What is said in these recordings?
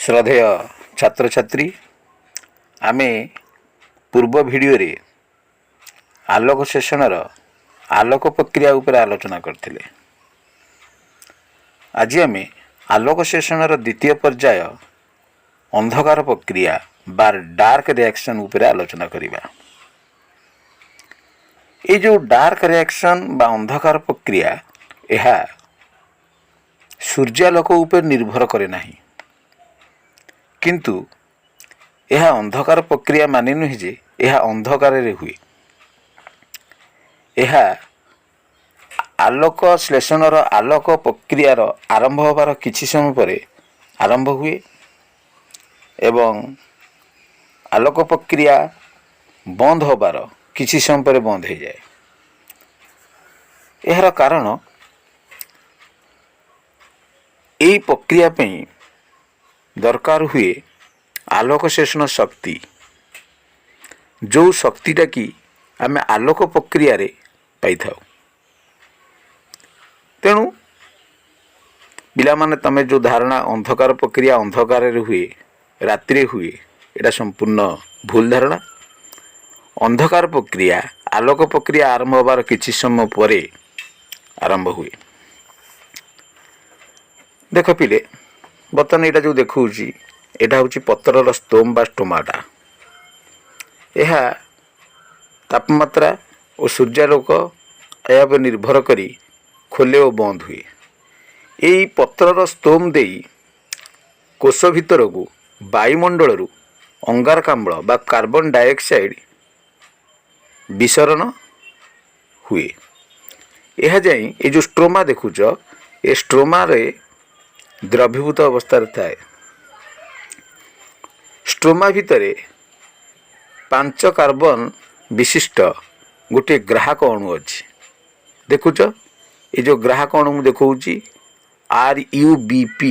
श्रद्धेय छात्र छात्री आमे पूर्व वीडियो रे आलोक सेशनर आलोक प्रक्रिया उपर आलोचना करथिले। आज आमे आलोक सेशनर द्वितीय पर्याय अंधकार प्रक्रिया बार डार्क रिएक्शन उपर आलोचना करिबा। ये जो डार्क रिएक्शन बा अंधकार प्रक्रिया यह सूर्यालोक उपर निर्भर करे नाही, किंतु यह अंधकार प्रक्रिया माने नुहे जे यह अंधकार रे हुए। यह आलोक श्लेषणर आलोक प्रक्रियार आरंभ होबार किछि समय पर आरंभ हुए एवं आलोक प्रक्रिया बंद होबार किछि समय पर बंद हो जाए। यार कारण यही प्रक्रिया पई दरकार हुए आलोक सेशन शक्ति, जो शक्तिटा कि आम आलोक प्रक्रिया रे पाई थाउ। तेणु पिला माने तमे जो धारणा अंधकार प्रक्रिया अंधकार रे हुए रात्रि रे हुए एटा संपूर्ण भूल धारणा। अंधकार प्रक्रिया आलोक प्रक्रिया आरंभ होबार किछि समय परे आरंभ हुए। देख पिले बर्तमान यहाँ जो देखुची यहाँ हूँ पत्रर स्तोम बा स्टोमाटा। यह तापमात्रा और सूर्यालोक या पर निर्भर करी खोले और बंद हुए। यही पत्रर स्तोम दे कोष भितर को वायुमंडल अंगारकाम्ल बा कार्बन डाइऑक्साइड विसरण हुए। यह जाई ये जो स्ट्रोमा देखुच ये स्ट्रोमा रे द्रवीभूत अवस्था थाए। स्ट्रोमा भितर 5 कार्बन विशिष्ट गोटे ग्राहक अणु अच्छी। देखुच ये जो ग्राहक अणु मुझे देखी RUBP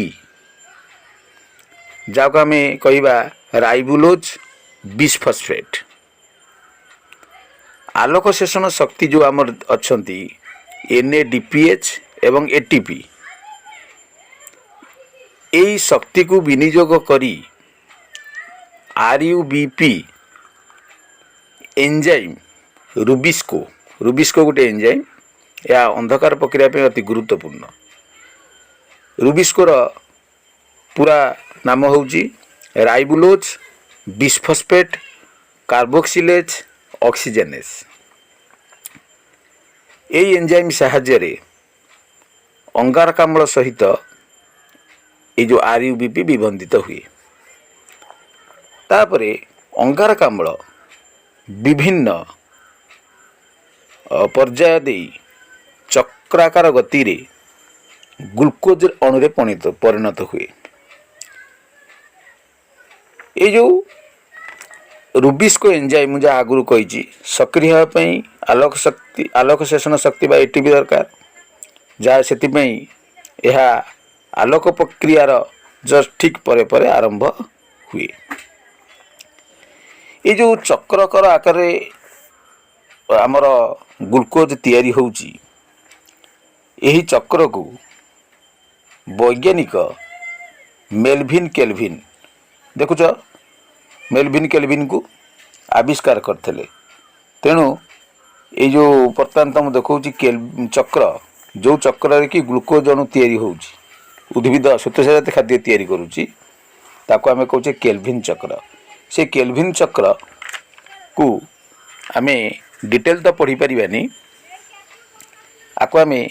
जाको आम कहवा राइबुलोज बिसफॉस्फेट। आलोक सेशन शक्ति जो आमर अच्छी NADPH एवं ATP यही शक्ति को विनियोग करी RUBP एंजाइम रुबिस्को गोटे एंजाइम या अंधकार प्रक्रिया पे अति गुरुत्वपूर्ण। रुबिस्कोर पूरा नाम होउची राइबुलोज बिसफॉस्फेट कार्बोक्सिलेज ऑक्सीजनेस। यही एंजाइम साहाय्य अंगारकाम्ल सहित ये जो RUBP विबंधित हुए। तापरे अंगारकाम्ल विभिन्न पर्याय दे चक्राकार गति रे ग्लूकोज अणुरे परिणत हुए। ये जो रुबिस्को एंजाइम मुझे आगुरी कही सक्रिय होगापी आलोक सेशन शक्ति बा ATP दरकार, जहाँ से यह आलोक प्रक्रियार जस्ट ठीक परे परे आरंभ हुए। ये जो चक्रकर आकार आमर ग्लूकोज तैयारी होउची, यही चक्र को वैज्ञानिक मेल्विन केल्विन देखुच मेल्विन केल्विन को आविष्कार करते। तेणु ये जो बर्तमान तुम देखुची चक्र जो चक्र कि ग्लूकोज अणु तैयारी होउची उद्भिद श्वेतसार खाद्य तैयारी करुच्ची ताको आमे कहूचे केल्विन चक्र। से केल्विन चक्र को आमे डिटेल तो पढ़ी पारिबानी, आको आमे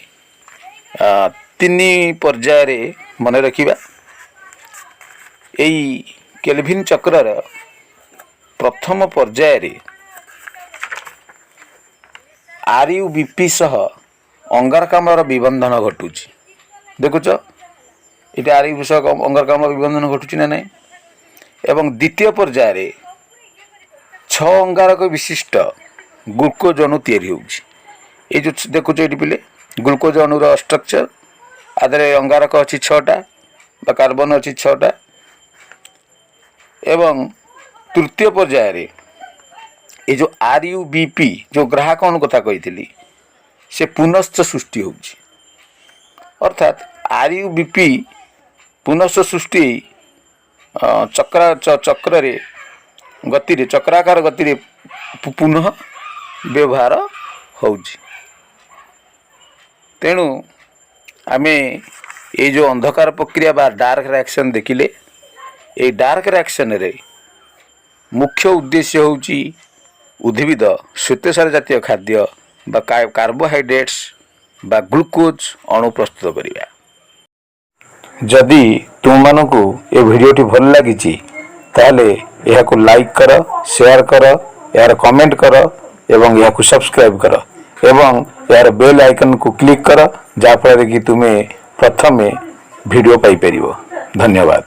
3 पर्याय मन रखिबा। एई केल्विन चक्रर प्रथम पर्याय RUBP सह अंगारकाम्लर विबंधन घटुची। देखुच ये RUBP सह अंगारकाम्ल विबंधन घटुची ना नहीं। एवं द्वितीय पर्याय 6 अंगारक विशिष्ट ग्लूकोज अणु तैयारी होउची। ये जो देखुच ये पिले ग्लूकोज अणुर स्ट्रक्चर आदरे अंगारक अच्छी 6टा बा कार्बन अच्छी 6टा। एवं तृतीय पर्याय ये जो RUBP जो ग्राहक अणु कथा कही से पुनश्च सृष्टि होउची। अर्थात RUBP पुनश्च सृष्टि ଚକ୍ରରେ ଗତିରେ ଚକ୍ରାକାର ଗତିରେ ପୁନଃ ବ୍ୟବହାର ହେଉଛି। ତେଣୁ ଆମେ ଏଇ ଯେଉଁ ଅନ୍ଧକାର ପ୍ରକ୍ରିୟା ବା ଡାର୍କ ରିଆକ୍ସନ୍ ଦେଖିଲେ, এই ଡାର୍କ ରିଆକ୍ସନ୍ରେ ମୁଖ୍ୟ ଉଦ୍ଦେଶ୍ୟ ହେଉଛି ଉଦ୍ଭିଦ ଶ୍ୱେତସାର ଜାତୀୟ ଖାଦ୍ୟ ବା କାର୍ବୋହାଇଡ୍ରେଟ୍ସ ବା ଗ୍ଲୁକୋଜ୍ ଅଣୁ ପ୍ରସ୍ତୁତ କରିବା। ଯଦି ତୁମମାନଙ୍କୁ ଏ ଭିଡ଼ିଓଟି ଭଲ ଲାଗିଛି ତାହେଲେ ଏହାକୁ ଲାଇକ୍ କର, ସେୟାର କର, ଏହାର କମେଣ୍ଟ କର ଏବଂ ଏହାକୁ ସବସ୍କ୍ରାଇବ୍ କର ଏବଂ ଏହାର ବେଲ୍ ଆଇକନ୍କୁ କ୍ଲିକ୍ କର, ଯାହାଫଳରେ କି ତୁମେ ପ୍ରଥମେ ଭିଡ଼ିଓ ପାଇପାରିବ। ଧନ୍ୟବାଦ।